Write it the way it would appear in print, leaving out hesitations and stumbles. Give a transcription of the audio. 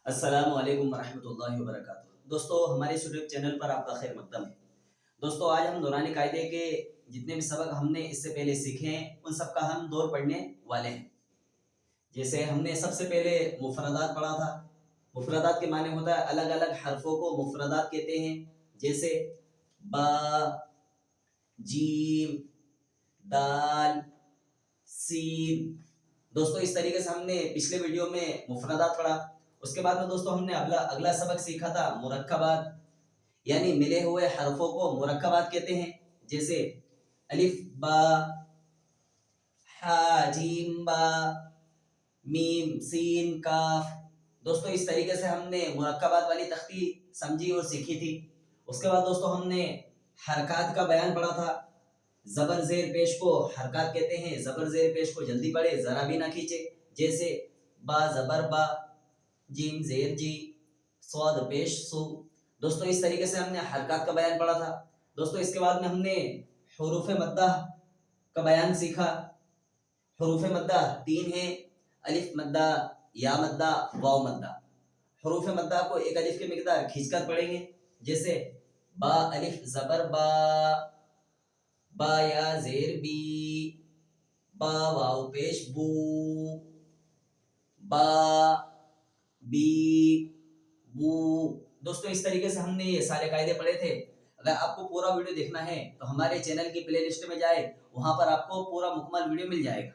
السلام علیکم ورحمۃ اللہ وبرکاتہ۔ دوستو ہمارے اس یوٹیوب چینل پر آپ کا خیر مقدم ہے۔ دوستو آج ہم نورانی قاعدے کے جتنے بھی سبق ہم نے اس سے پہلے سیکھے ہیں ان سب کا ہم دور پڑھنے والے ہیں۔ جیسے ہم نے سب سے پہلے مفردات پڑھا تھا۔ مفردات کے معنی ہوتا ہے الگ الگ حرفوں کو مفردات کہتے ہیں، جیسے با، جیم، دال، سین۔ دوستو اس طریقے سے ہم نے پچھلے ویڈیو میں مفردات پڑھا۔ اس کے بعد میں دوستو ہم نے اگلا سبق سیکھا تھا مرکبات، یعنی ملے ہوئے حرفوں کو مرکبات کہتے ہیں، جیسے الف با، ہا جیم با، میم سین کاف۔ دوستو اس طریقے سے ہم نے مرکبات والی تختی سمجھی اور سیکھی تھی۔ اس کے بعد دوستو ہم نے حرکات کا بیان پڑھا تھا۔ زبر زیر پیش کو حرکات کہتے ہیں، زبر زیر پیش کو جلدی پڑھے، ذرا بھی نہ کھینچے، جیسے با زبر با، جیم زیر جی، صاد پیش سو۔ دوستو اس طریقے سے ہم نے حرکات کا بیان پڑھا تھا۔ دوستو اس کے بعد میں ہم نے حروف مدہ کا بیان سیکھا۔ حروف مدہ 3 ہیں، الف مدہ، یا مدہ، واو مدہ۔ حروف مدہ کو ایک الف کی مقدار کھینچ کر پڑھیں گے، جیسے با الف زبر با، با یا زیر بی، با واو پیش بو، با بی بو۔ دوستو اس طریقے سے ہم نے یہ سارے قاعدے پڑھے تھے۔ اگر آپ کو پورا ویڈیو دیکھنا ہے تو ہمارے چینل کی پلے لسٹ میں جائے، وہاں پر آپ کو پورا مکمل ویڈیو مل جائے گا۔